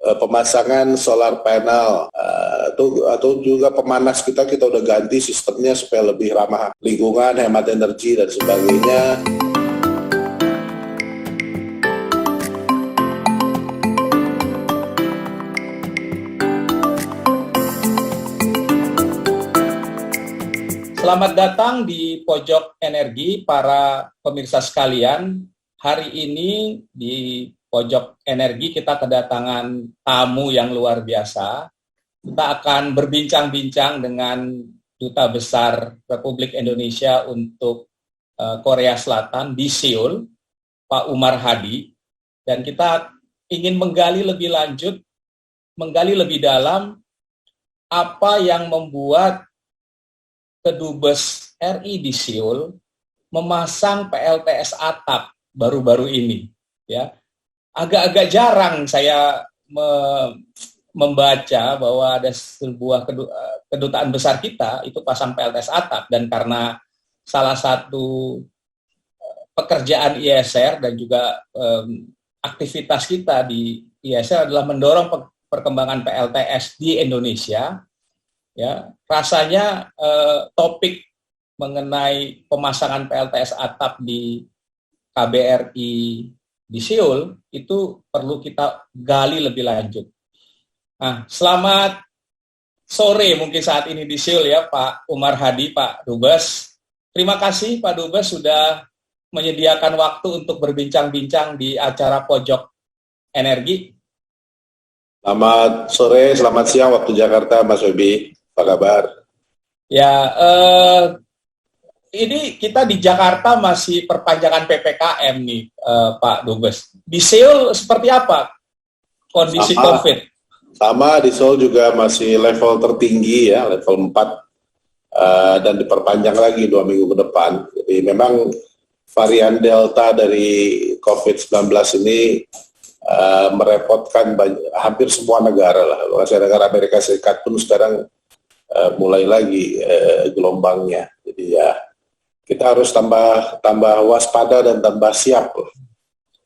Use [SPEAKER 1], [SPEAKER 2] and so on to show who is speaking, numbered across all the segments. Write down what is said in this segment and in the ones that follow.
[SPEAKER 1] pemasangan solar panel atau juga pemanas kita udah ganti sistemnya supaya lebih ramah lingkungan, hemat energi dan sebagainya.
[SPEAKER 2] Selamat datang di Pojok Energi, para pemirsa sekalian. Hari ini di Pojok Energi kita kedatangan tamu yang luar biasa. Kita akan berbincang-bincang dengan Duta Besar Republik Indonesia untuk Korea Selatan di Seoul, Pak Umar Hadi. Dan kita ingin menggali lebih lanjut, menggali lebih dalam apa yang membuat Kedubes RI di Seoul memasang PLTS atap baru-baru ini, ya. Agak-agak jarang saya membaca bahwa ada sebuah kedutaan besar kita itu pasang PLTS atap, dan karena salah satu pekerjaan ISR dan juga aktivitas kita di ISR adalah mendorong perkembangan PLTS di Indonesia. Ya, rasanya topik mengenai pemasangan PLTS atap di KBRI di Seoul itu perlu kita gali lebih lanjut. Nah, selamat sore mungkin saat ini di Seoul ya, Pak Umar Hadi, Pak Dubes. Terima kasih Pak Dubes sudah menyediakan waktu untuk berbincang-bincang di acara Pojok Energi.
[SPEAKER 1] Selamat sore, selamat siang waktu Jakarta, Mas Webi. Apa kabar?
[SPEAKER 2] Ya, ini kita di Jakarta masih perpanjangan PPKM nih, Pak Dubes. Di Seoul seperti apa kondisi COVID?
[SPEAKER 1] Sama, di Seoul juga masih level tertinggi ya, level 4, dan diperpanjang lagi 2 minggu ke depan. Jadi memang varian Delta dari COVID-19 ini merepotkan hampir semua negara lah. Negara Amerika Serikat pun sekarang mulai lagi gelombangnya. Jadi ya kita harus tambah waspada dan tambah siap.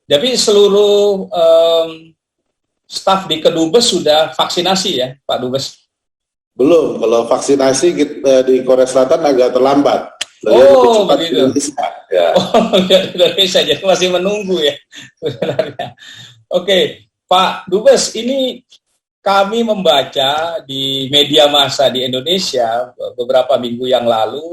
[SPEAKER 2] Jadi seluruh staf di Kedubes sudah vaksinasi ya, Pak Dubes?
[SPEAKER 1] Belum. Kalau vaksinasi kita, di Korea Selatan agak terlambat.
[SPEAKER 2] Oh, begitu.
[SPEAKER 1] Ya.
[SPEAKER 2] Oh, Indonesia jadi masih menunggu ya sebenarnya. Oke, Pak Dubes, ini kami membaca di media massa di Indonesia beberapa minggu yang lalu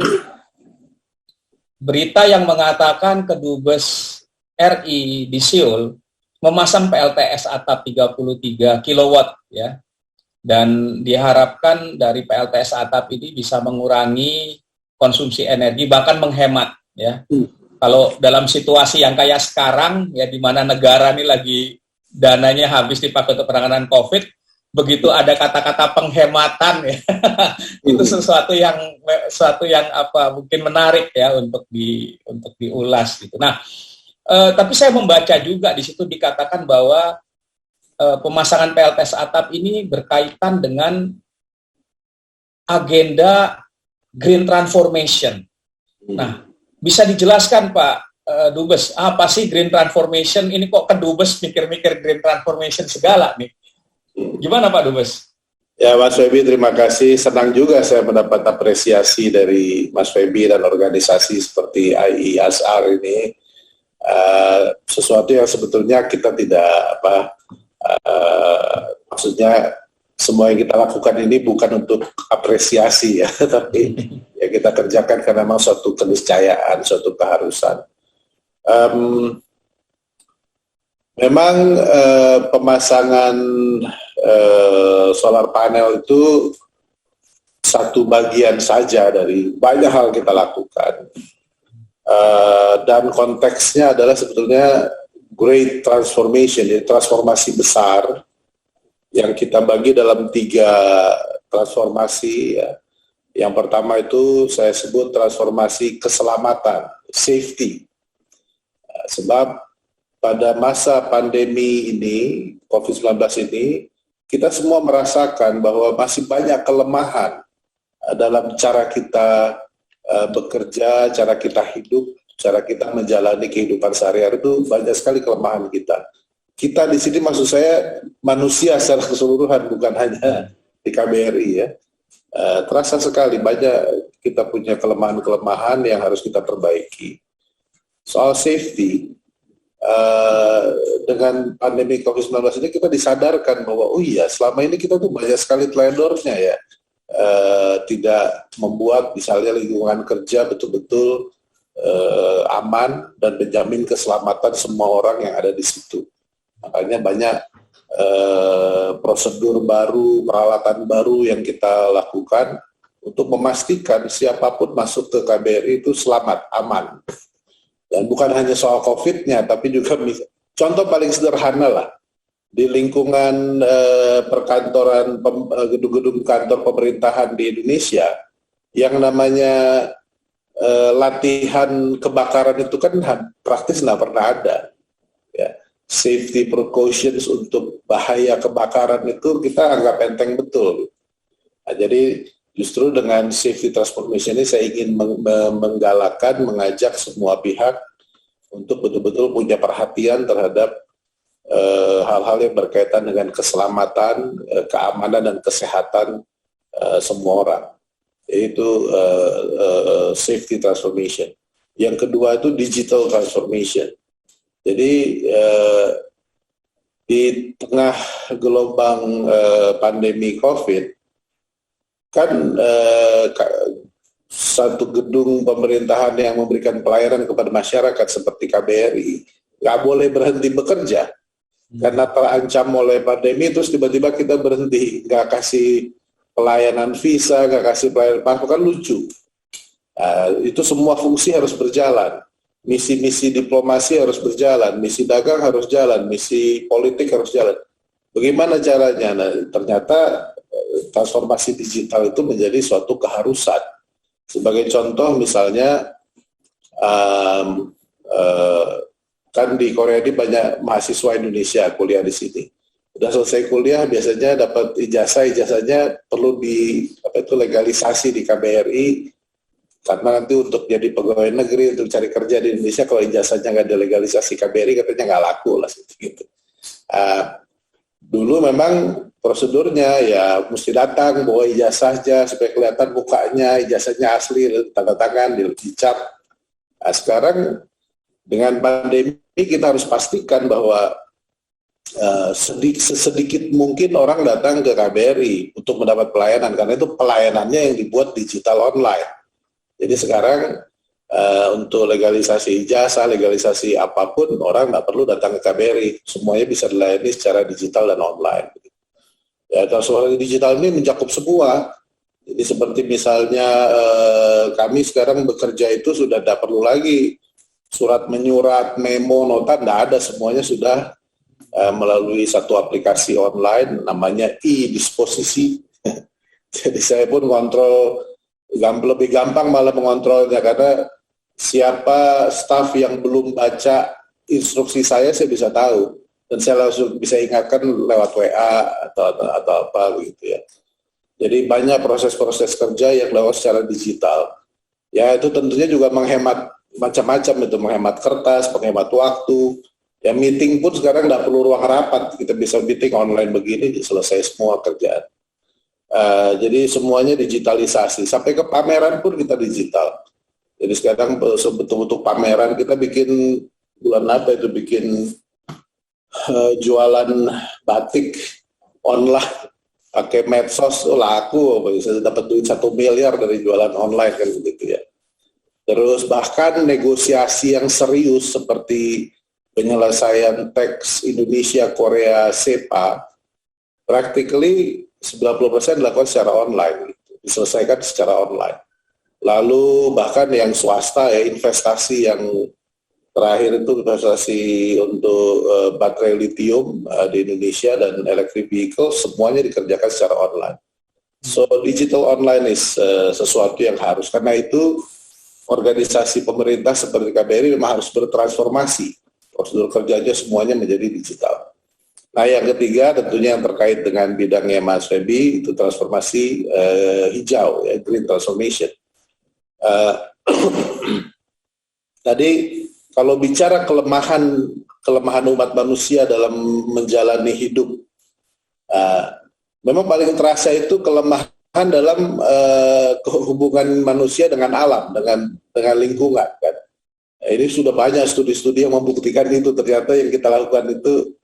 [SPEAKER 2] berita yang mengatakan Kedubes RI di Seoul memasang PLTS atap 33 kW ya. Dan diharapkan dari PLTS atap ini bisa mengurangi konsumsi energi, bahkan menghemat ya. Kalau dalam situasi yang kayak sekarang ya, di mana negara ini lagi dananya habis dipakai untuk penanganan COVID, begitu ada kata-kata penghematan ya, itu sesuatu yang apa mungkin menarik ya untuk diulas gitu. Nah, tapi saya membaca juga di situ dikatakan bahwa pemasangan PLTS atap ini berkaitan dengan agenda green transformation. Nah, bisa dijelaskan Pak Dubes, apa sih green transformation? Ini kok Kedubes mikir-mikir green transformation segala nih? Gimana Pak Dubes?
[SPEAKER 1] Ya Mas Webi, terima kasih. Senang juga saya mendapat apresiasi dari Mas Webi dan organisasi seperti IESR ini. Sesuatu yang sebetulnya kita tidak maksudnya semua yang kita lakukan ini bukan untuk apresiasi ya, tapi ya kita kerjakan karena memang suatu keniscayaan, suatu keharusan. Memang pemasangan solar panel itu satu bagian saja dari banyak hal kita lakukan, dan konteksnya adalah sebetulnya great transformation, jadi transformasi besar yang kita bagi dalam 3 transformasi ya. Yang pertama itu saya sebut transformasi keselamatan, safety. Sebab pada masa pandemi ini, COVID-19 ini, kita semua merasakan bahwa masih banyak kelemahan dalam cara kita bekerja, cara kita hidup, cara kita menjalani kehidupan sehari-hari, itu banyak sekali kelemahan kita. kita di sini maksud saya manusia secara keseluruhan, bukan hanya di KBRI ya. Terasa sekali banyak kita punya kelemahan-kelemahan yang harus kita perbaiki. Soal safety, dengan pandemi COVID-19 ini kita disadarkan bahwa oh iya selama ini kita tuh banyak sekali teledornya ya, tidak membuat misalnya lingkungan kerja betul-betul aman dan menjamin keselamatan semua orang yang ada di situ. Makanya banyak prosedur baru, peralatan baru yang kita lakukan untuk memastikan siapapun masuk ke KBRI itu selamat, aman. Dan bukan hanya soal COVID-nya, tapi juga contoh paling sederhana lah, di lingkungan perkantoran, gedung-gedung kantor pemerintahan di Indonesia, yang namanya latihan kebakaran itu kan praktis nggak pernah ada. Ya. Safety precautions untuk bahaya kebakaran itu kita anggap enteng betul. Nah, jadi justru dengan safety transformation ini saya ingin menggalakkan, mengajak semua pihak untuk betul-betul punya perhatian terhadap hal-hal yang berkaitan dengan keselamatan, keamanan dan kesehatan semua orang, yaitu safety transformation. Yang kedua itu digital transformation. Jadi di tengah gelombang pandemi COVID, kan satu gedung pemerintahan yang memberikan pelayanan kepada masyarakat seperti KBRI nggak boleh berhenti bekerja karena terancam oleh pandemi, terus tiba-tiba kita berhenti, nggak kasih pelayanan visa, nggak kasih pelayanan paspor, kan lucu. Itu semua fungsi harus berjalan. Misi-misi diplomasi harus berjalan, misi dagang harus jalan, misi politik harus jalan. Bagaimana caranya? Nah, ternyata transformasi digital itu menjadi suatu keharusan. Sebagai contoh misalnya, kan di Korea ini banyak mahasiswa Indonesia kuliah di sini. Udah selesai kuliah biasanya dapat ijazahnya perlu legalisasi di KBRI. Karena nanti untuk jadi pegawai negeri, untuk cari kerja di Indonesia, kalau ijazahnya nggak delegalisasi KBRI, katanya nggak laku lah. Gitu. Dulu memang prosedurnya ya mesti datang, bawa ijazahnya, supaya kelihatan mukanya, ijazahnya asli, tanda tangan, dicap. Sekarang dengan pandemi, kita harus pastikan bahwa sedikit mungkin orang datang ke KBRI untuk mendapat pelayanan, karena itu pelayanannya yang dibuat digital online. Jadi sekarang untuk legalisasi ijazah, legalisasi apapun, orang nggak perlu datang ke KBRI. Semuanya bisa dilayani secara digital dan online. Ya, transformasi digital ini mencakup semua. Jadi seperti misalnya kami sekarang bekerja itu sudah tidak perlu lagi surat menyurat, memo, nota, tidak ada. Semuanya sudah melalui satu aplikasi online namanya e-disposisi. Jadi saya pun kontrol, lebih gampang malah mengontrolnya, karena siapa staf yang belum baca instruksi saya bisa tahu, dan saya langsung bisa ingatkan lewat WA atau apa gitu ya. Jadi banyak proses-proses kerja yang dilakukan secara digital. Ya itu tentunya juga menghemat macam-macam, itu menghemat kertas, menghemat waktu. Ya meeting pun sekarang nggak perlu ruang rapat, kita bisa meeting online begini, selesai semua kerjaan. Jadi semuanya digitalisasi, sampai ke pameran pun kita digital. Jadi sekarang betul-betul pameran, kita bikin bulan apa itu, bikin jualan batik online pakai medsos, laku, bisa dapat duit 1 miliar dari jualan online kan begitu ya. Terus bahkan negosiasi yang serius seperti penyelesaian teks Indonesia Korea SEPA, practically 90% dilakukan secara online, diselesaikan secara online. Lalu bahkan yang swasta ya, investasi yang terakhir itu investasi untuk baterai lithium di Indonesia dan electric vehicle, semuanya dikerjakan secara online. So digital online is sesuatu yang harus, karena itu organisasi pemerintah seperti KBRI memang harus bertransformasi, prosedur kerjanya semuanya menjadi digital. Nah yang ketiga tentunya yang terkait dengan bidangnya Mas Febi, itu transformasi hijau, ya, green transformation. Tadi kalau bicara kelemahan kelemahan umat manusia dalam menjalani hidup. Memang paling terasa itu kelemahan dalam hubungan manusia dengan alam, dengan lingkungan kan. Ini sudah banyak studi-studi yang membuktikan itu. Ternyata yang kita lakukan itu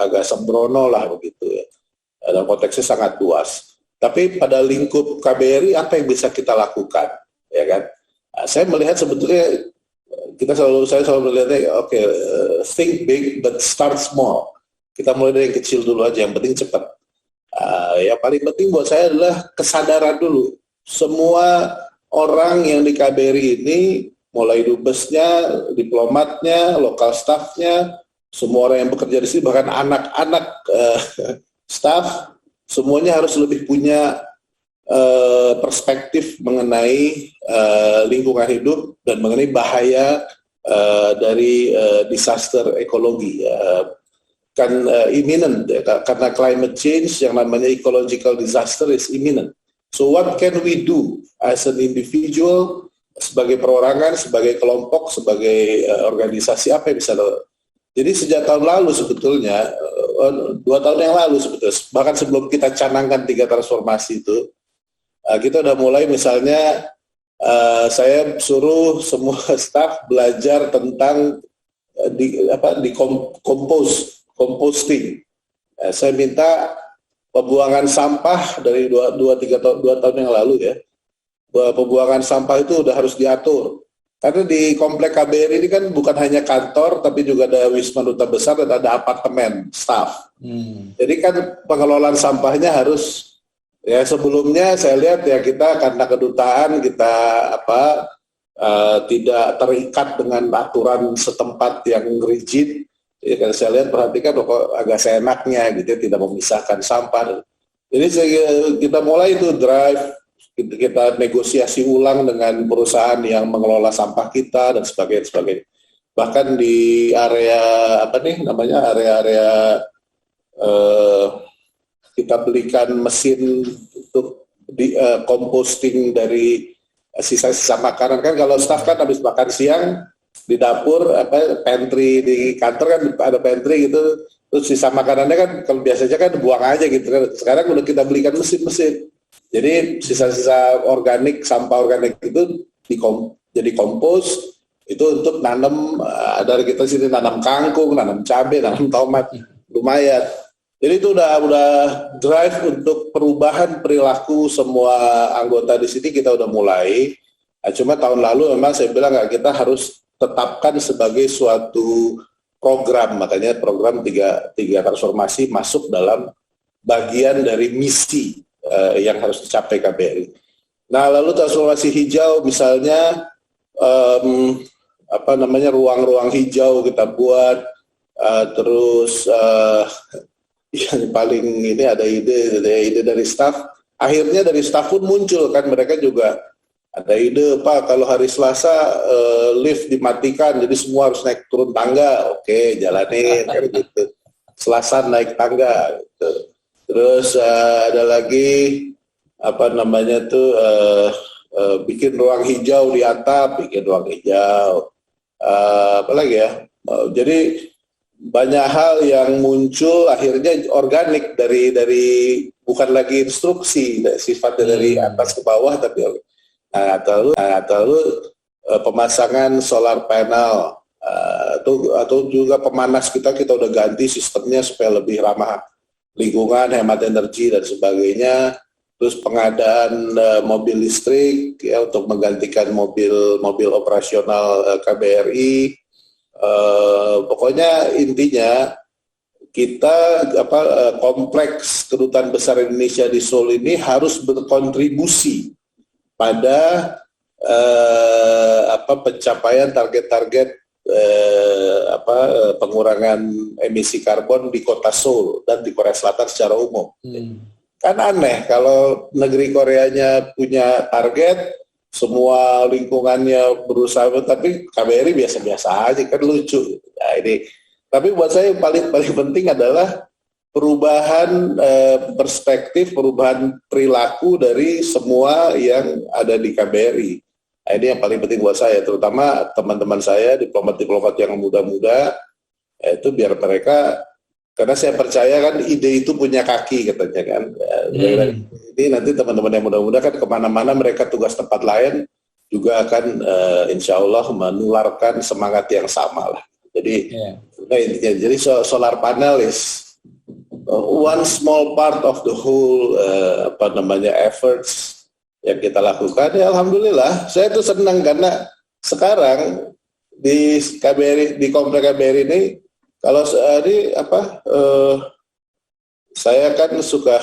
[SPEAKER 1] agak sembrono lah begitu ya. Dalam konteksnya sangat luas. Tapi pada lingkup KBRI apa yang bisa kita lakukan, ya kan? Saya melihat sebetulnya saya selalu melihatnya think big but start small. Kita mulai dari yang kecil dulu aja, yang penting cepat. Yang paling penting buat saya adalah kesadaran dulu. Semua orang yang di KBRI ini, mulai dubesnya, diplomatnya, lokal staffnya, semua orang yang bekerja di sini, bahkan anak-anak staff, semuanya harus lebih punya perspektif mengenai lingkungan hidup dan mengenai bahaya dari disaster ekologi. Imminent, karena climate change yang namanya ecological disaster is imminent. So what can we do as an individual, sebagai perorangan, sebagai kelompok, sebagai organisasi, apa yang bisa lo? Jadi sejak tahun lalu sebetulnya, 2 tahun yang lalu sebetulnya, bahkan sebelum kita canangkan 3 transformasi itu, kita udah mulai misalnya, saya suruh semua staf belajar tentang composting. Saya minta pembuangan sampah dari 2 tahun yang lalu ya. Pembuangan sampah itu udah harus diatur. Karena di komplek KBRI ini kan bukan hanya kantor, tapi juga ada Wisma Duta Besar dan ada apartemen staff. Jadi kan pengelolaan sampahnya harus, ya sebelumnya saya lihat ya kita karena kedutaan kita tidak terikat dengan aturan setempat yang rigid. Ya, kan saya lihat perhatikan kok agak seenaknya gitu, tidak memisahkan sampah. Jadi kita mulai itu drive, kita negosiasi ulang dengan perusahaan yang mengelola sampah kita dan sebagainya. Bahkan di area area kita belikan mesin untuk composting dari sisa-sisa makanan. Kan kalau staf kan habis makan siang di dapur, pantry di kantor kan ada pantry gitu, terus sisa makanannya kan kalau biasanya kan buang aja gitu kan. Sekarang udah kita belikan mesin-mesin, jadi sisa-sisa organik, sampah organik itu jadi kompos, itu untuk nanam. Dari kita sini nanam kangkung, nanam cabai, nanam tomat, lumayan. Jadi itu udah drive untuk perubahan perilaku semua anggota di sini, kita udah mulai. Cuma tahun lalu memang saya bilang kita harus tetapkan sebagai suatu program, makanya program tiga transformasi masuk dalam bagian dari misi yang harus dicapai KBRI. Nah, lalu transformasi hijau misalnya ruang-ruang hijau kita buat, terus yang paling ini ada ide dari staf. Akhirnya dari staf pun muncul kan, mereka juga ada ide, Pak, kalau hari Selasa lift dimatikan, jadi semua harus naik turun tangga. Oke, jalanin kayak gitu. Selasa naik tangga. Gitu. Terus ada lagi bikin ruang hijau di atap, bikin ruang hijau. Apalagi ya. Jadi banyak hal yang muncul akhirnya organik dari bukan lagi instruksi sifatnya dari atas ke bawah, tapi atau pemasangan solar panel atau juga pemanas kita udah ganti sistemnya supaya lebih ramah lingkungan, hemat energi dan sebagainya. Terus pengadaan mobil listrik ya untuk menggantikan mobil operasional KBRI. Pokoknya intinya kita kompleks Kedutaan Besar Indonesia di Seoul ini harus berkontribusi pada pencapaian target-target pengurangan emisi karbon di kota Seoul dan di Korea Selatan secara umum. Kan aneh kalau negeri Koreanya punya target, semua lingkungannya berusaha, tapi KBRI biasa-biasa aja, kan lucu. Nah, ini. Tapi buat saya yang paling penting adalah perubahan perspektif, perubahan perilaku dari semua yang ada di KBRI. Nah, ini yang paling penting buat saya, terutama teman-teman saya, diplomat-diplomat yang muda-muda, itu biar mereka, karena saya percaya kan ide itu punya kaki katanya kan. Ini nanti teman-teman yang muda-muda kan kemana-mana mereka tugas tempat lain juga akan insya Allah menularkan semangat yang sama lah. Jadi intinya, jadi solar panel is one small part of the whole efforts yang kita lakukan. Ya alhamdulillah, saya tuh senang karena sekarang di KBRI, di komplek KBRI ini, kalau saya kan suka,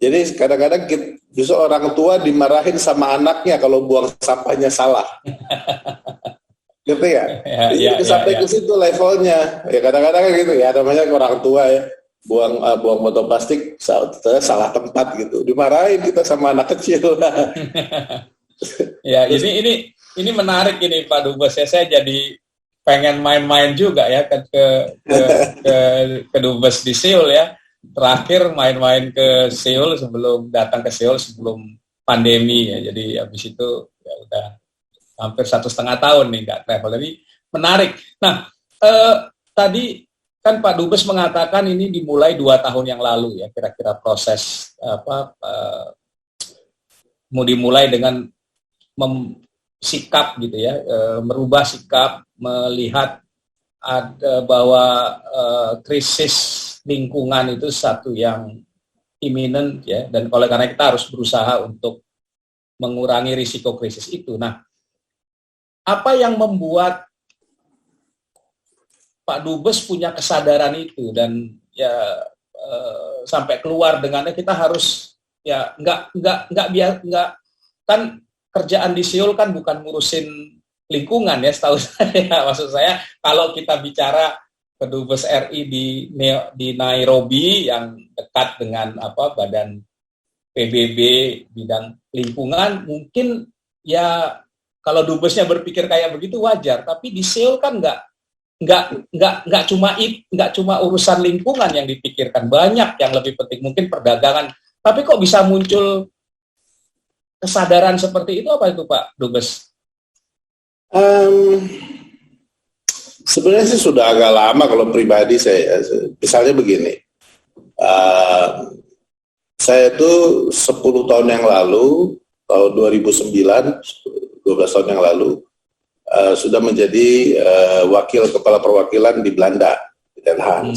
[SPEAKER 1] jadi kadang-kadang justru orang tua dimarahin sama anaknya kalau buang sampahnya salah. Gitu ya? Sampai ke situ levelnya. Ya kadang-kadang gitu ya, namanya orang tua ya, buang botol plastik salah tempat gitu. Dimarahin kita sama anak kecil.
[SPEAKER 2] Ya, ini menarik ini Pak Dubes ya. Saya jadi pengen main-main juga ya ke Dubes di Seoul ya. Terakhir main-main ke Seoul datang ke Seoul sebelum pandemi ya. Jadi habis itu ya udah hampir 1,5 tahun nih nggak travel. Jadi menarik. Nah, tadi kan Pak Dubes mengatakan ini dimulai 2 tahun yang lalu ya, kira-kira proses mau dimulai dengan sikap gitu ya, merubah sikap, melihat bahwa krisis lingkungan itu satu yang imminent ya, dan oleh karena kita harus berusaha untuk mengurangi risiko krisis itu. Nah, apa yang membuat Pak Dubes punya kesadaran itu dan ya sampai keluar dengannya? Kita harus ya nggak kan kerjaan di Seoul kan bukan ngurusin lingkungan ya, setahu saya. Maksud saya kalau kita bicara Kedubes RI di Nairobi yang dekat dengan badan PBB bidang lingkungan, mungkin ya kalau dubesnya berpikir kayak begitu wajar, tapi di Seoul kan nggak cuma urusan lingkungan yang dipikirkan, banyak yang lebih penting, mungkin perdagangan. Tapi kok bisa muncul kesadaran seperti itu, apa itu Pak Dubes?
[SPEAKER 1] Sebenarnya sih sudah agak lama kalau pribadi saya. Misalnya begini, saya tuh 10 tahun yang lalu, tahun 2009, 12 tahun yang lalu, sudah menjadi wakil kepala perwakilan di Belanda, di Den Haag.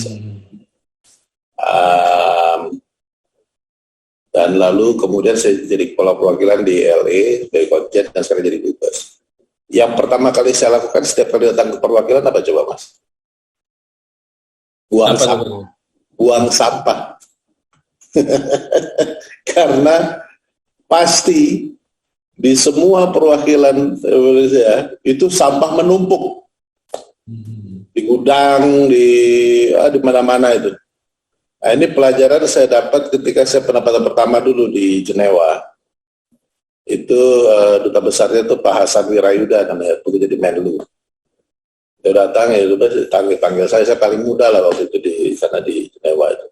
[SPEAKER 1] Dan lalu kemudian saya jadi kepala perwakilan di LA, dari Konjen, dan sekarang jadi dubes. Yang pertama kali saya lakukan setiap kali datang ke perwakilan apa coba Mas? Buang sampah. Karena pasti di semua perwakilan Indonesia itu sampah menumpuk di gudang, di mana-mana itu. Nah, ini pelajaran saya dapat ketika saya pertama dulu di Jenewa. Itu duta besarnya itu Pak Hasan Wirayuda namanya, begitu jadi Menlu. Dia datang ya, panggil saya paling muda lah waktu itu di sana di Jenewa itu.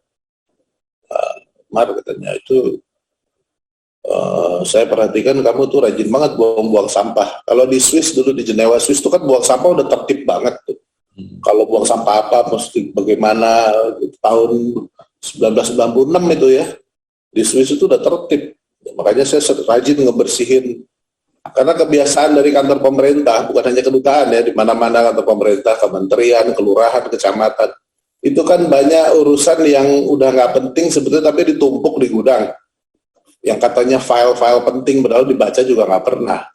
[SPEAKER 1] Mar katanya itu, saya perhatikan kamu tuh rajin banget buang sampah. Kalau di Swiss dulu di Jenewa, Swiss itu kan buang sampah udah tertib banget tuh. Kalau buang sampah apa mesti bagaimana, tahun 1996 itu ya, di Swiss itu udah tertib. Makanya saya rajin ngebersihin, karena kebiasaan dari kantor pemerintah, bukan hanya kedutaan ya, di mana-mana kantor pemerintah, kementerian, kelurahan, kecamatan, itu kan banyak urusan yang udah nggak penting sebetulnya, tapi ditumpuk di gudang. Yang katanya file-file penting, padahal dibaca juga nggak pernah.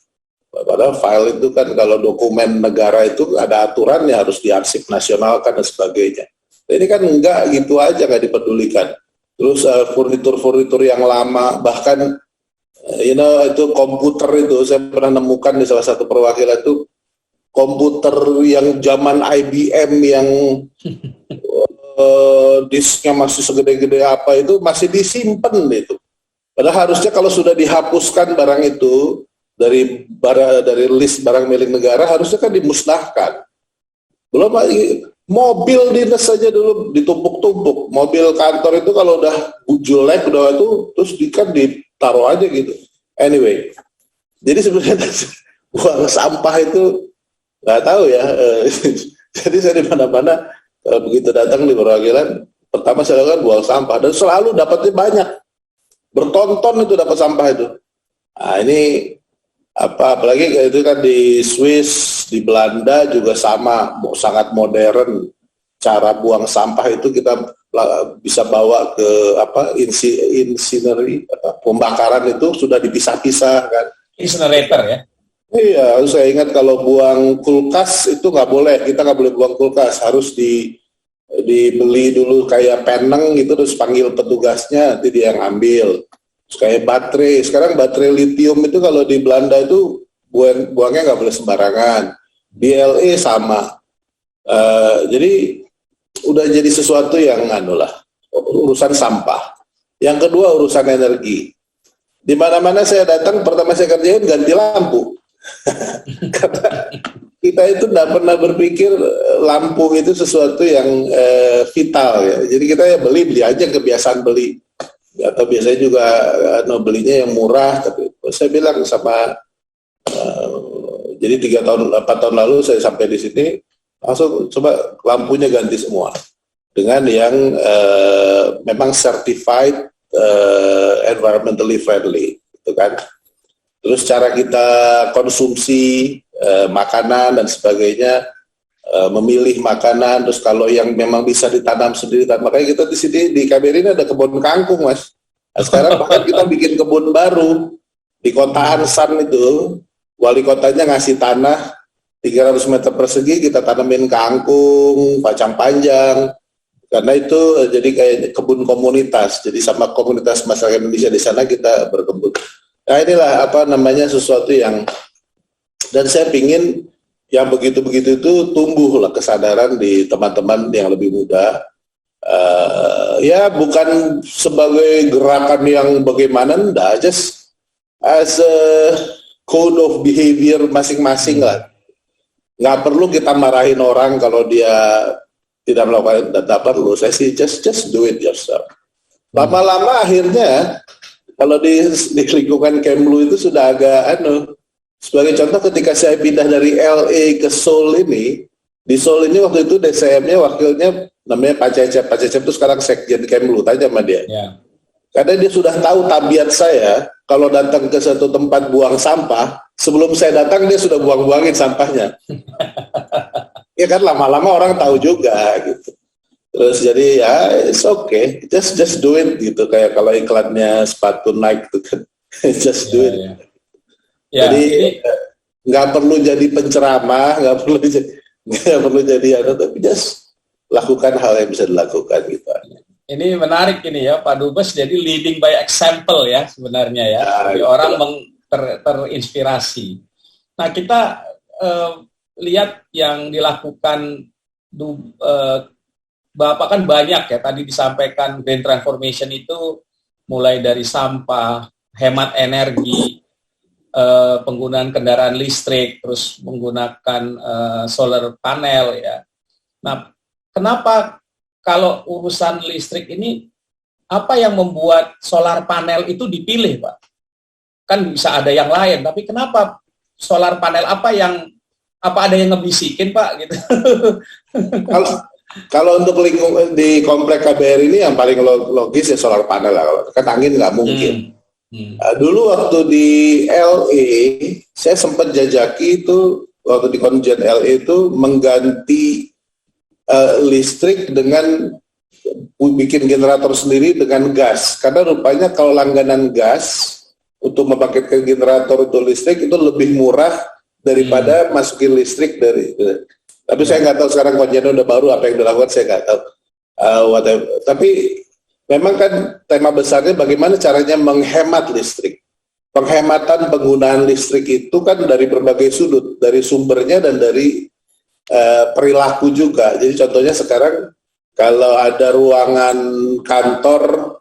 [SPEAKER 1] Padahal file itu kan kalau dokumen negara itu ada aturannya, harus diarsip nasionalkan dan sebagainya. Ini kan enggak gitu aja, nggak dipedulikan. Terus furnitur yang lama, bahkan itu komputer itu, saya pernah nemukan di salah satu perwakilan itu, komputer yang zaman IBM yang disknya masih segede-gede apa itu masih disimpan itu. Padahal harusnya kalau sudah dihapuskan barang itu dari list barang milik negara, harusnya kan dimusnahkan. Belum lagi mobil dinas saja dulu ditumpuk-tumpuk. Mobil kantor itu kalau udah jelek udah itu terus ditaruh aja gitu. Anyway, Jadi sebenarnya buang sampah itu nggak tahu ya. Jadi saya di mana-mana begitu datang di perwakilan, pertama saya lakukan buang sampah dan selalu dapatnya banyak, bertonton itu dapat sampah itu. Nah ini apalagi itu kan di Swiss, di Belanda juga sama, sangat modern cara buang sampah itu. Kita bisa bawa ke incinerator, pembakaran itu sudah dipisah-pisah kan.
[SPEAKER 2] Incinerator ya.
[SPEAKER 1] Iya, saya ingat kalau buang kulkas itu nggak boleh, kita nggak boleh buang kulkas, harus dibeli dulu kayak peneng gitu, terus panggil petugasnya, nanti dia yang ambil. Terus kayak baterai, sekarang baterai lithium itu kalau di Belanda itu buangnya nggak boleh sembarangan. Di LA sama, jadi udah jadi sesuatu yang urusan sampah. Yang kedua urusan energi. Di mana-mana saya datang, pertama saya kerjain ganti lampu. Karena kita itu tidak pernah berpikir lampu itu sesuatu yang vital ya. Jadi kita ya beli aja, kebiasaan beli. Atau biasanya juga belinya yang murah. Tapi saya bilang sama jadi 4 tahun lalu saya sampai di sini, langsung coba lampunya ganti semua dengan yang memang certified environmentally friendly, gitu kan. Terus cara kita konsumsi makanan dan sebagainya, memilih makanan, terus kalau yang memang bisa ditanam sendiri, makanya kita di sini di KBRI ini ada kebun kangkung, Mas. Nah, sekarang bahkan kita bikin kebun baru di Kota Ansan itu, wali kotanya ngasih tanah 300 meter persegi, kita tanamin kangkung, kacang panjang, karena itu jadi kayak kebun komunitas, jadi sama komunitas masyarakat Indonesia di sana kita berkebun. Nah inilah sesuatu yang, dan saya pingin yang begitu-begitu itu tumbuhlah kesadaran di teman-teman yang lebih muda. Ya bukan sebagai gerakan yang bagaimana, enggak, just as a code of behavior masing-masing lah. Nggak perlu kita marahin orang kalau dia tidak melakukan, tidak perlu. Saya sih just do it yourself. Lama-lama akhirnya kalau di lingkungan Kemlu itu sudah agak sebagai contoh, ketika saya pindah dari LA ke Seoul ini, di Seoul ini waktu itu DCM-nya wakilnya namanya Pak Cecep. Pak Cecep itu sekarang sekjen Kemlu, tanya sama dia. Yeah. Karena dia sudah tahu tabiat saya, kalau datang ke satu tempat buang sampah, sebelum saya datang dia sudah buang-buangin sampahnya. Ya kan, lama-lama orang tahu juga gitu. Terus jadi ya it's okay, just do it gitu, kayak kalau iklannya sepatu Nike gitu kan. Just do it. Ya, jadi nggak perlu jadi penceramah, nggak perlu jadi tapi just lakukan hal yang bisa dilakukan gitu.
[SPEAKER 2] Ini menarik ini ya Pak Dubes, jadi leading by example ya sebenarnya ya. Jadi orang terinspirasi. Nah kita lihat yang dilakukan Bapak kan banyak ya, tadi disampaikan green transformation itu mulai dari sampah, hemat energi, penggunaan kendaraan listrik, terus menggunakan solar panel ya. Nah, kenapa kalau urusan listrik ini, apa yang membuat solar panel itu dipilih, Pak? Kan bisa ada yang lain, tapi kenapa solar panel, apa ada yang ngebisikin, Pak? Gitu.
[SPEAKER 1] Kalau untuk lingkungan di komplek KBR ini yang paling logis ya solar panel lah. Kan angin nggak mungkin. Dulu waktu di LA, saya sempat jajaki itu, waktu di konjen LA itu mengganti listrik dengan bikin generator sendiri dengan gas. Karena rupanya kalau langganan gas untuk membangkitkan generator untuk listrik itu lebih murah daripada masukin listrik dari. Tapi saya nggak tahu sekarang konjennya udah baru, apa yang dilakukan saya nggak tahu. Tapi memang kan tema besarnya bagaimana caranya menghemat listrik. Penghematan penggunaan listrik itu kan dari berbagai sudut, dari sumbernya dan dari perilaku juga. Jadi contohnya sekarang kalau ada ruangan kantor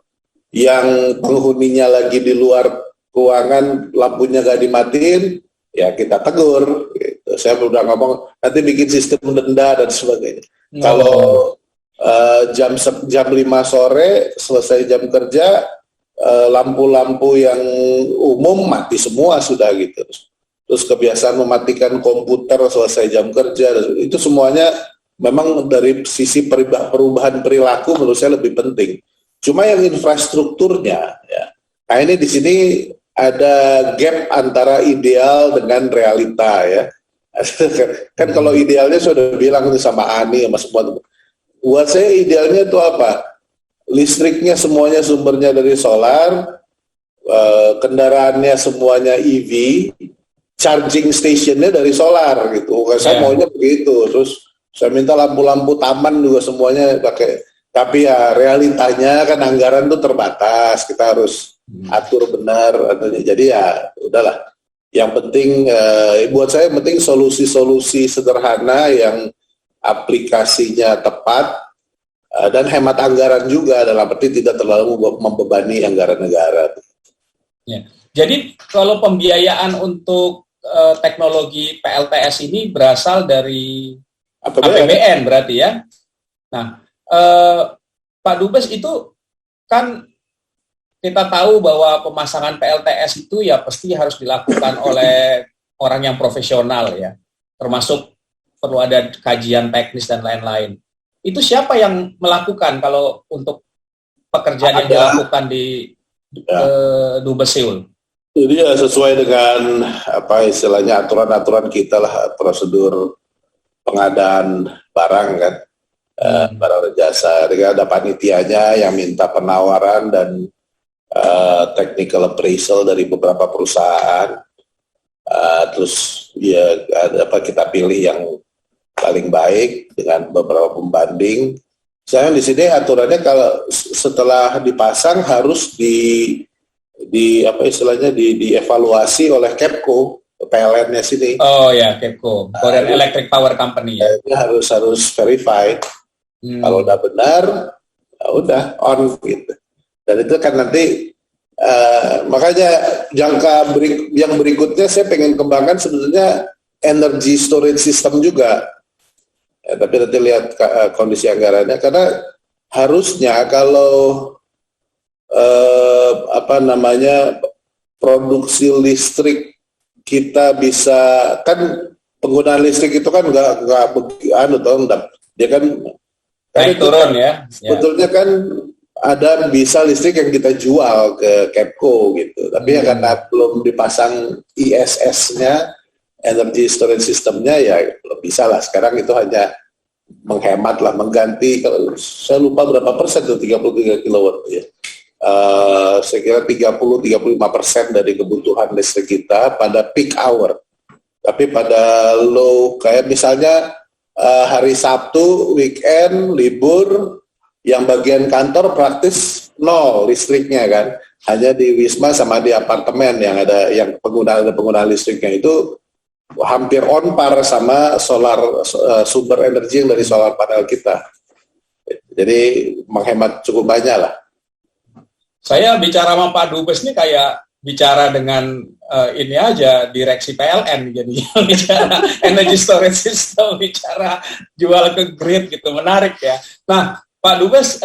[SPEAKER 1] yang penghuninya lagi di luar ruangan, lampunya nggak dimatiin, ya kita tegur. Gitu. Saya udah ngomong nanti bikin sistem denda dan sebagainya. Kalau jam 5 sore selesai jam kerja, lampu-lampu yang umum mati semua sudah gitu. Terus kebiasaan mematikan komputer selesai jam kerja, itu semuanya memang dari sisi perubahan perilaku menurut saya lebih penting. Cuma yang infrastrukturnya, ya. Nah ini di sini ada gap antara ideal dengan realita ya. Kan kalau idealnya sudah bilang sama Ani sama semua. Buat saya idealnya itu apa? Listriknya semuanya sumbernya dari solar, kendaraannya semuanya EV, charging stationnya dari solar gitu. Saya maunya begitu. Terus saya minta lampu-lampu taman juga semuanya pakai. Tapi ya realitanya kan anggaran itu terbatas. Kita harus atur benar. Jadi ya udahlah. Yang penting buat saya penting solusi-solusi sederhana yang aplikasinya tepat dan hemat anggaran juga, dalam arti tidak terlalu membebani anggaran negara.
[SPEAKER 2] Ya. Jadi kalau pembiayaan untuk teknologi PLTS ini berasal dari APBN berarti ya. Nah, Pak Dubes, itu kan kita tahu bahwa pemasangan PLTS itu ya pasti harus dilakukan oleh orang yang profesional ya, termasuk perlu ada kajian teknis dan lain-lain. Itu siapa yang melakukan kalau untuk pekerjaan yang dilakukan di Dubes Seoul?
[SPEAKER 1] Jadi ya sesuai dengan apa istilahnya aturan-aturan kita lah, prosedur pengadaan barang kan, barang dan jasa. Jadi ada panitianya yang minta penawaran dan technical appraisal dari beberapa perusahaan. Terus ya kita pilih yang paling baik dengan beberapa pembanding. Saya di sini aturannya kalau setelah dipasang harus dievaluasi oleh KEPCO, PLN-nya sini.
[SPEAKER 2] Oh ya, KEPCO, Korean Electric Power Company ya.
[SPEAKER 1] Harus verified. Kalau udah benar, udah on gitu. Dan itu kan nanti makanya yang berikutnya saya pengen kembangkan sebetulnya energy storage system juga. Ya, tapi nanti lihat kondisi anggarannya, karena harusnya kalau produksi listrik kita bisa, kan penggunaan listrik itu kan dia kan
[SPEAKER 2] naik turun ya.
[SPEAKER 1] Sebetulnya kan ada bisa listrik yang kita jual ke KEPCO gitu, tapi ya karena belum dipasang ISS-nya, energy storage systemnya, ya belum bisa lah. Sekarang itu hanya menghemat lah, mengganti, kalau saya lupa berapa persen tuh, 33 kilowatt ya. Saya kira 30-35% dari kebutuhan listrik kita pada peak hour. Tapi pada low, kayak misalnya hari Sabtu, weekend, libur, yang bagian kantor praktis nol listriknya kan. Hanya di Wisma sama di apartemen yang ada yang penggunaan listriknya itu hampir on par sama sumber energi yang dari solar panel kita. Jadi menghemat cukup banyak lah.
[SPEAKER 2] Saya bicara sama Pak Dubes ini kayak bicara dengan ini aja direksi PLN, jadi bicara energy storage system, bicara jual ke grid gitu, menarik ya. Nah, Pak Dubes,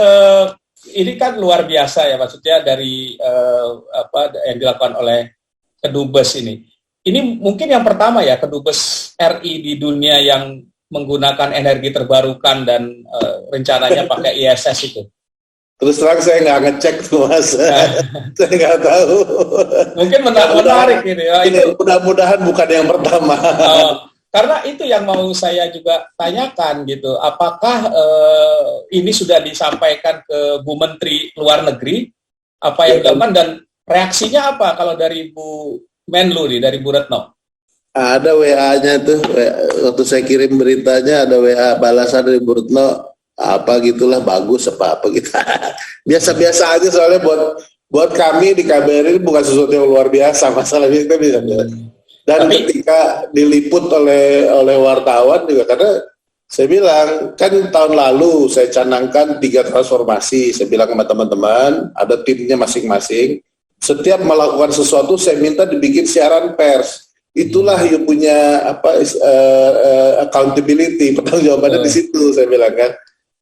[SPEAKER 2] ini kan luar biasa ya, maksudnya dari yang dilakukan oleh Kedubes ini. Ini mungkin yang pertama ya, Kedubes RI di dunia yang menggunakan energi terbarukan dan rencananya pakai ISS itu.
[SPEAKER 1] Terus terang saya nggak ngecek tuh Mas, saya nggak tahu.
[SPEAKER 2] Mungkin menarik ini.
[SPEAKER 1] Mudah-mudahan bukan yang pertama.
[SPEAKER 2] Karena itu yang mau saya juga tanyakan gitu. Apakah ini sudah disampaikan ke Bu Menteri Luar Negeri apa yang dilakukan dan reaksinya apa kalau dari Bu Menlu nih, dari Bu Retno?
[SPEAKER 1] Ada WA-nya tuh, waktu saya kirim beritanya ada WA balasan dari Bu Retno, apa gitulah, bagus apa kita biasa-biasa aja, soalnya buat kami di KBRI bukan sesuatu yang luar biasa, masalahnya kita bisa dan ketika diliput oleh wartawan juga, karena saya bilang kan tahun lalu saya canangkan 3 transformasi, saya bilang sama teman-teman ada timnya masing-masing, setiap melakukan sesuatu saya minta dibikin siaran pers. Itulah yang punya accountability, pertanggungjawabannya di situ, saya bilang kan.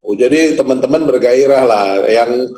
[SPEAKER 1] Jadi teman-teman bergairah lah, yang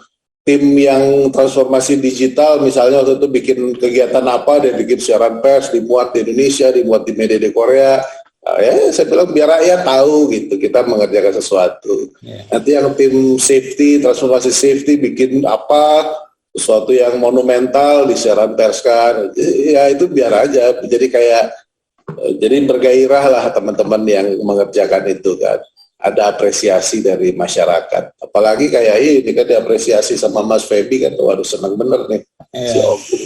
[SPEAKER 1] tim yang transformasi digital misalnya waktu itu bikin kegiatan apa, dia bikin siaran pers, dimuat di Indonesia, dimuat di media di Korea. Ya saya bilang biar rakyat tahu gitu kita mengerjakan sesuatu. Nanti yang tim safety, transformasi safety bikin apa, sesuatu yang monumental di siaran pers kan. Ya itu biar aja. Jadi bergairah lah teman-teman yang mengerjakan itu kan. Ada apresiasi dari masyarakat. Apalagi kayak ini kan diapresiasi sama Mas Feby kan, waduh senang bener nih. Si Opung.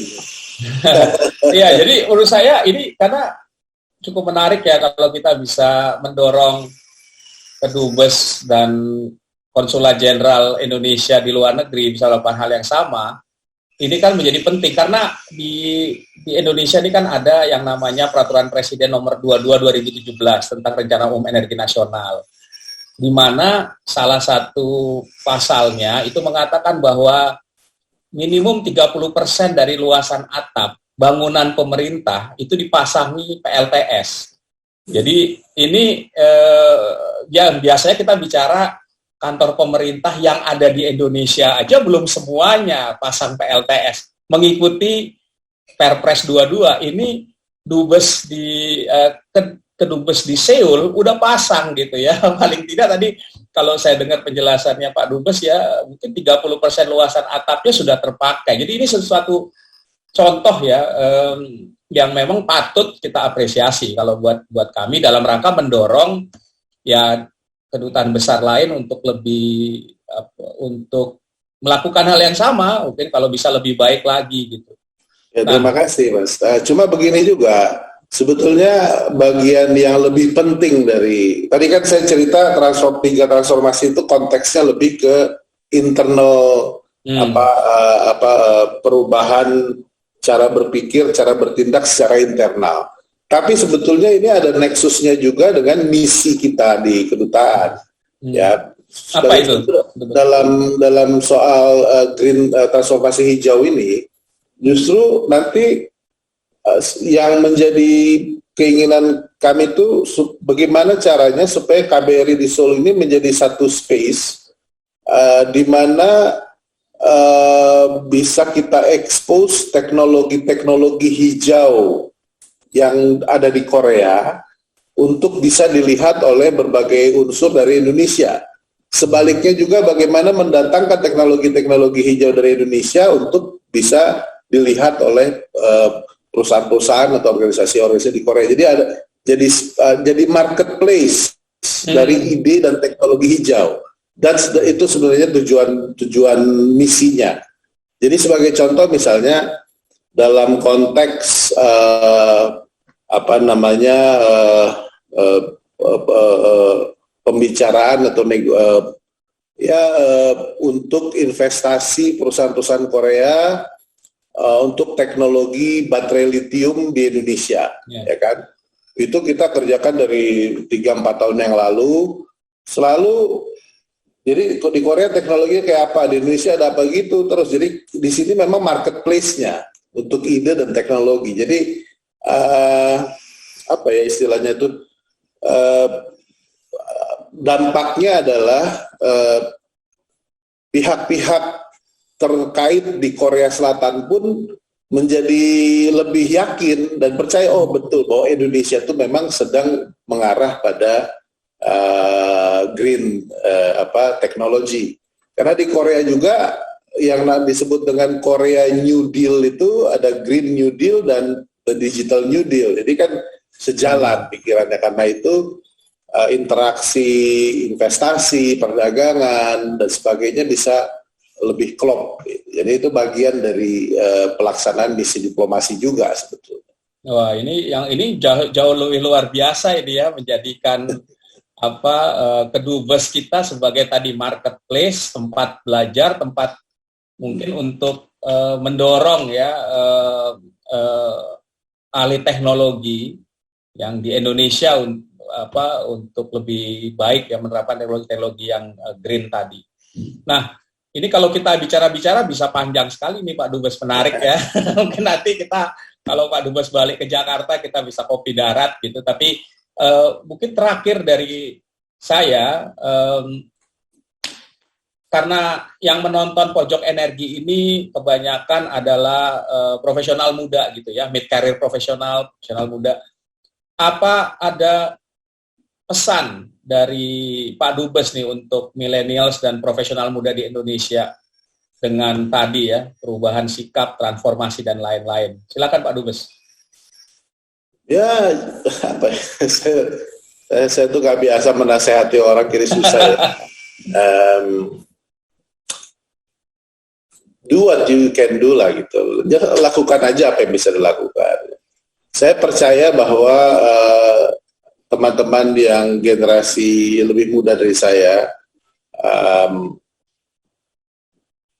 [SPEAKER 2] Iya, jadi menurut saya ini karena cukup menarik ya kalau kita bisa mendorong kedubes dan konsulat jenderal Indonesia di luar negeri bisa melakukan hal yang sama. Ini kan menjadi penting karena di Indonesia ini kan ada yang namanya Peraturan Presiden Nomor 22 2017 tentang Rencana Umum Energi Nasional, di mana salah satu pasalnya itu mengatakan bahwa minimum 30% dari luasan atap bangunan pemerintah itu dipasangi PLTS. Jadi ini ya biasanya kita bicara kantor pemerintah yang ada di Indonesia aja belum semuanya pasang PLTS. Mengikuti Perpres 22 ini dubes di kedubes di Seoul udah pasang gitu ya. Paling tidak tadi kalau saya dengar penjelasannya Pak Dubes ya mungkin 30% luasan atapnya sudah terpakai. Jadi ini sesuatu contoh ya yang memang patut kita apresiasi kalau buat kami dalam rangka mendorong ya kedutaan besar lain untuk lebih untuk melakukan hal yang sama, mungkin kalau bisa lebih baik lagi gitu.
[SPEAKER 1] Ya, terima kasih Mas. Cuma begini juga, sebetulnya bagian yang lebih penting dari tadi kan saya cerita transformasi itu konteksnya lebih ke internal perubahan cara berpikir, cara bertindak secara internal. Tapi sebetulnya ini ada nexusnya juga dengan misi kita di kedutaan. Ya,
[SPEAKER 2] apa itu?
[SPEAKER 1] Dalam soal green transformasi hijau ini, justru nanti yang menjadi keinginan kami itu bagaimana caranya supaya KBRI di Solo ini menjadi satu space di mana bisa kita expose teknologi-teknologi hijau yang ada di Korea untuk bisa dilihat oleh berbagai unsur dari Indonesia. Sebaliknya juga bagaimana mendatangkan teknologi-teknologi hijau dari Indonesia untuk bisa dilihat oleh perusahaan-perusahaan atau organisasi-organisasi di Korea. Jadi jadi marketplace dari ide dan teknologi hijau. Itu sebenarnya tujuan misinya. Jadi sebagai contoh misalnya dalam konteks pembicaraan atau untuk investasi perusahaan-perusahaan Korea untuk teknologi baterai lithium di Indonesia, ya kan? Itu kita kerjakan dari 3-4 tahun yang lalu. Selalu, jadi di Korea teknologinya kayak apa, di Indonesia ada apa gitu terus. Jadi di sini memang marketplace-nya untuk ide dan teknologi. Jadi apa ya istilahnya itu, dampaknya adalah pihak-pihak terkait di Korea Selatan pun menjadi lebih yakin dan percaya betul bahwa Indonesia itu memang sedang mengarah pada green teknologi. Karena di Korea juga yang disebut dengan Korea New Deal itu ada Green New Deal dan Digital New Deal. Jadi kan sejalan pikirannya, karena itu interaksi investasi, perdagangan dan sebagainya bisa lebih klop. Jadi itu bagian dari pelaksanaan misi diplomasi juga sebetulnya.
[SPEAKER 2] Wah, ini jauh lebih luar biasa ini ya, menjadikan kedubes kita sebagai tadi marketplace, tempat belajar, tempat mungkin untuk mendorong ya alih teknologi yang di Indonesia untuk lebih baik ya menerapkan teknologi-teknologi yang green tadi. Nah, ini kalau kita bicara-bicara bisa panjang sekali nih Pak Dubes, menarik ya. Mungkin nanti kita kalau Pak Dubes balik ke Jakarta kita bisa kopi darat gitu. Tapi mungkin terakhir dari saya, karena yang menonton Pojok Energi ini kebanyakan adalah profesional muda gitu ya, mid career profesional muda. Apa ada pesan dari Pak Dubes nih untuk millennials dan profesional muda di Indonesia dengan tadi ya, perubahan sikap, transformasi dan lain-lain? Silakan Pak Dubes.
[SPEAKER 1] Ya, apa ya, saya tuh nggak biasa menasehati orang kiri susah ya. Do what you can do lah gitu. Lakukan aja apa yang bisa dilakukan. Saya percaya bahwa teman-teman yang generasi lebih muda dari saya,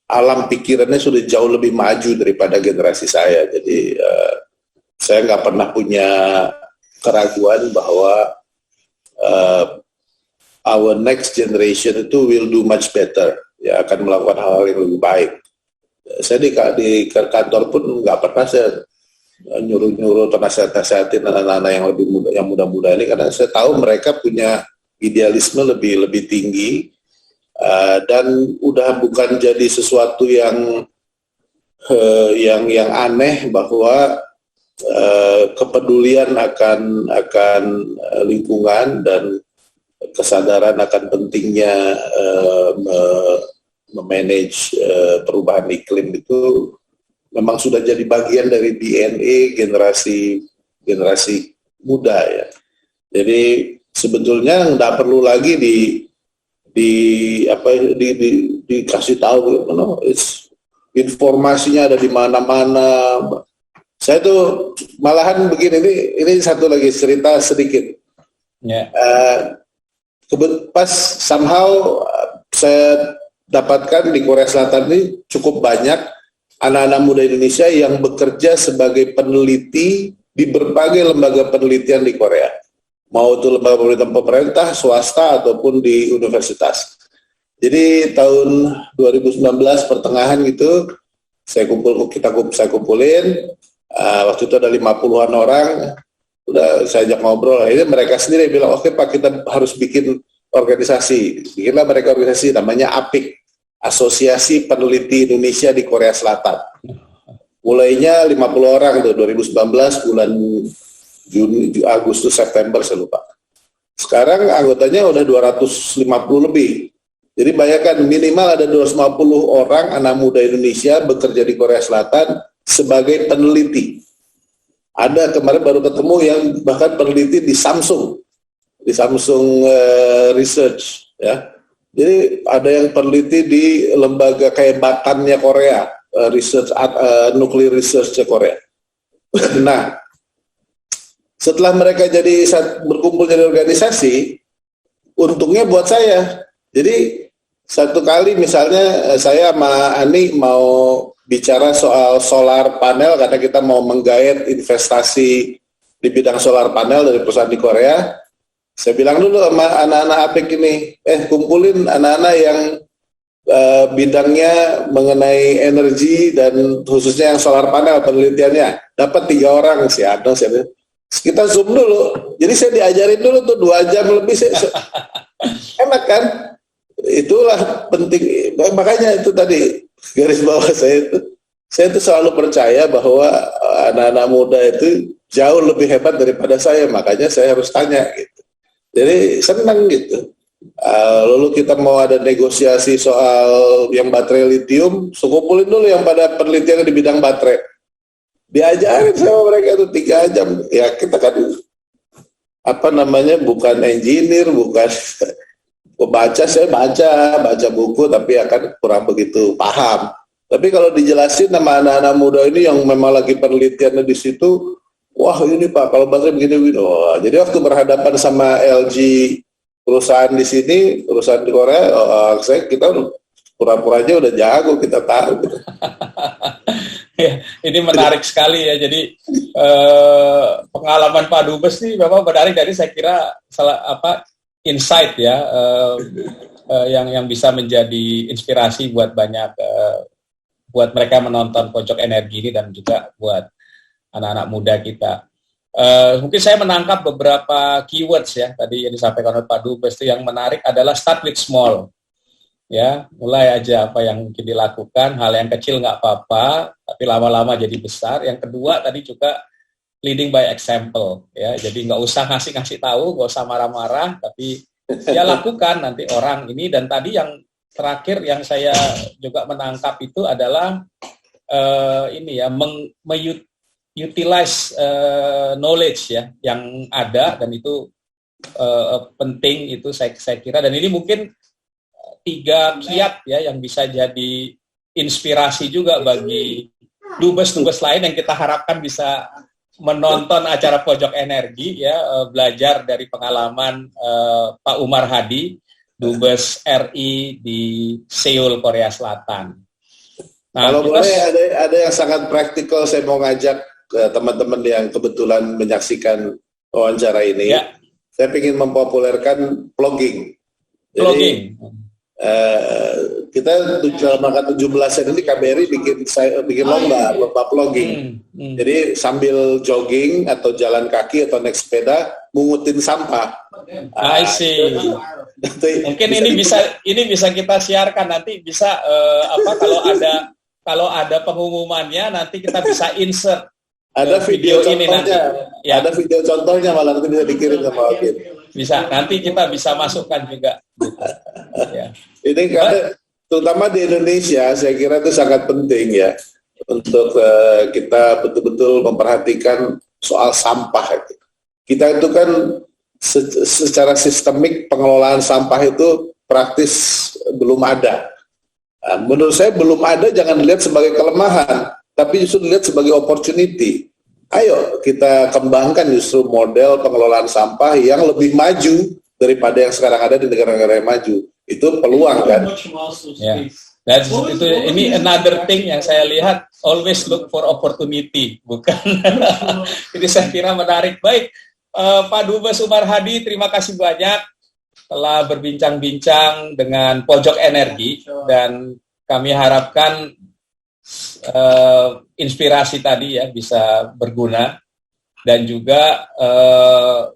[SPEAKER 1] alam pikirannya sudah jauh lebih maju daripada generasi saya. Jadi saya nggak pernah punya keraguan bahwa our next generation itu will do much better, ya akan melakukan hal-hal yang lebih baik. Saya di kantor pun nggak pernah saya nyuruh-nyuruh atau nasihatin anak-anak yang lebih muda, yang muda-muda ini, karena saya tahu mereka punya idealisme lebih tinggi, dan udah bukan jadi sesuatu yang aneh bahwa kepedulian akan lingkungan dan kesadaran akan pentingnya memanage perubahan iklim itu memang sudah jadi bagian dari DNA generasi muda ya. Jadi sebetulnya nggak perlu lagi dikasih tahu, informasinya ada di mana-mana. Saya tuh malahan begini, ini satu lagi cerita sedikit. Yeah. Pas somehow saya dapatkan di Korea Selatan ini cukup banyak anak-anak muda Indonesia yang bekerja sebagai peneliti di berbagai lembaga penelitian di Korea. Mau itu lembaga penelitian pemerintah, swasta, ataupun di universitas. Jadi tahun 2019 pertengahan gitu, saya kumpulin, waktu itu ada 50-an orang, udah saya ajak ngobrol. Akhirnya mereka sendiri bilang, oke Pak, kita harus bikin organisasi. Bikinlah mereka organisasi namanya APIK, Asosiasi Peneliti Indonesia di Korea Selatan. Mulainya 50 orang itu 2019 bulan Juni, Agustus, September saya lupa. Sekarang anggotanya udah 250 lebih. Jadi bayangkan minimal ada 250 orang anak muda Indonesia bekerja di Korea Selatan sebagai peneliti. Ada kemarin baru ketemu yang bahkan peneliti di Samsung Research ya. Jadi ada yang peneliti di lembaga kayak Batannya Korea, Nuclear Research Korea. Nah, setelah mereka berkumpul jadi organisasi, untungnya buat saya. Jadi satu kali misalnya saya sama Ani mau bicara soal solar panel karena kita mau menggait investasi di bidang solar panel dari perusahaan di Korea. Saya bilang dulu sama anak-anak APEC ini, kumpulin anak-anak yang bidangnya mengenai energi dan khususnya yang solar panel penelitiannya. Dapat 3 orang, si Adno, kita zoom dulu. Jadi saya diajarin dulu tuh 2 jam lebih. Enak kan? Itulah penting. Makanya itu tadi garis bawah saya itu selalu percaya bahwa anak-anak muda itu jauh lebih hebat daripada saya. Makanya saya harus tanya gitu. Jadi senang gitu. Lalu kita mau ada negosiasi soal yang baterai lithium, kumpulin dulu yang pada penelitian di bidang baterai. Diajarin sama mereka itu 3 jam. Ya kita kan bukan engineer, bukan saya baca buku tapi akan kurang begitu paham. Tapi kalau dijelasin sama anak-anak muda ini yang memang lagi penelitiannya di situ, wah ini Pak, kalau baterai begini. Oh, jadi waktu berhadapan sama LG perusahaan di sini, perusahaan di Korea, kita pura-puranya udah jago, kita tahu.
[SPEAKER 2] Ya, ini menarik sekali ya. Jadi pengalaman Pak Dubes nih memang menarik. Jadi saya kira insight ya yang bisa menjadi inspirasi buat banyak buat mereka menonton Pojok Energi ini dan juga buat anak-anak muda kita. Mungkin saya menangkap beberapa keywords ya tadi yang disampaikan oleh Pak Dubes. Itu yang menarik adalah start with small. ya, mulai aja apa yang mungkin dilakukan, hal yang kecil nggak apa-apa, tapi lama-lama jadi besar. Yang kedua tadi juga leading by example, ya, jadi nggak usah ngasih tahu, nggak usah marah-marah, tapi ya lakukan nanti orang ini. Dan tadi yang terakhir yang saya juga menangkap itu adalah ini ya, utilize knowledge ya yang ada, dan itu penting, itu saya kira. Dan ini mungkin 3 kiat ya yang bisa jadi inspirasi juga bagi dubes-dubes lain yang kita harapkan bisa menonton acara Pojok Energi ya, belajar dari pengalaman Pak Umar Hadi, Dubes RI di Seoul, Korea Selatan. Nah,
[SPEAKER 1] kalau boleh ada yang sangat praktikal, saya mau ngajak teman-teman yang kebetulan menyaksikan wawancara ini. Ya. Saya ingin mempopulerkan vlogging. Jadi kita dalam angka 17-an ini KBRI bikin lomba vlogging. Jadi sambil jogging atau jalan kaki atau naik sepeda mengutin sampah.
[SPEAKER 2] I see. Mungkin ini bisa kita siarkan nanti, bisa kalau ada pengumumannya nanti kita bisa insert.
[SPEAKER 1] Ada video ini nanti. Ya. Ada video contohnya, malah nanti bisa dikirim sama Wakil.
[SPEAKER 2] Bisa, nanti kita bisa masukkan juga.
[SPEAKER 1] Ya. Ini karena terutama di Indonesia, saya kira itu sangat penting ya untuk kita betul-betul memperhatikan soal sampah. Kita itu kan secara sistemik pengelolaan sampah itu praktis belum ada. Nah, menurut saya belum ada, jangan dilihat sebagai kelemahan, tapi justru dilihat sebagai opportunity. Ayo kita kembangkan justru model pengelolaan sampah yang lebih maju daripada yang sekarang ada di negara-negara yang maju. Itu peluang kan.
[SPEAKER 2] Yeah. Ini another thing yang saya lihat, always look for opportunity, bukan? Jadi saya kira menarik. Baik, Pak Dubes Umar Hadi, terima kasih banyak telah berbincang-bincang dengan Pojok Energi, dan kami harapkan inspirasi tadi ya bisa berguna, dan juga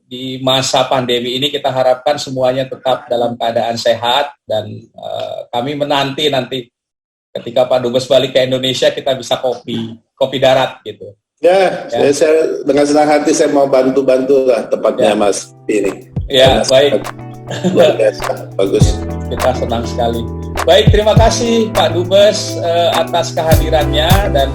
[SPEAKER 2] di masa pandemi ini kita harapkan semuanya tetap dalam keadaan sehat, dan kami menanti nanti ketika Pak Dubes balik ke Indonesia kita bisa kopi darat gitu.
[SPEAKER 1] Ya. Saya dengan senang hati saya mau bantu lah tepatnya ya. Mas ini.
[SPEAKER 2] Ya, baik.
[SPEAKER 1] Luar biasa, bagus.
[SPEAKER 2] Kita senang sekali. Baik, terima kasih Pak Dubes atas kehadirannya, dan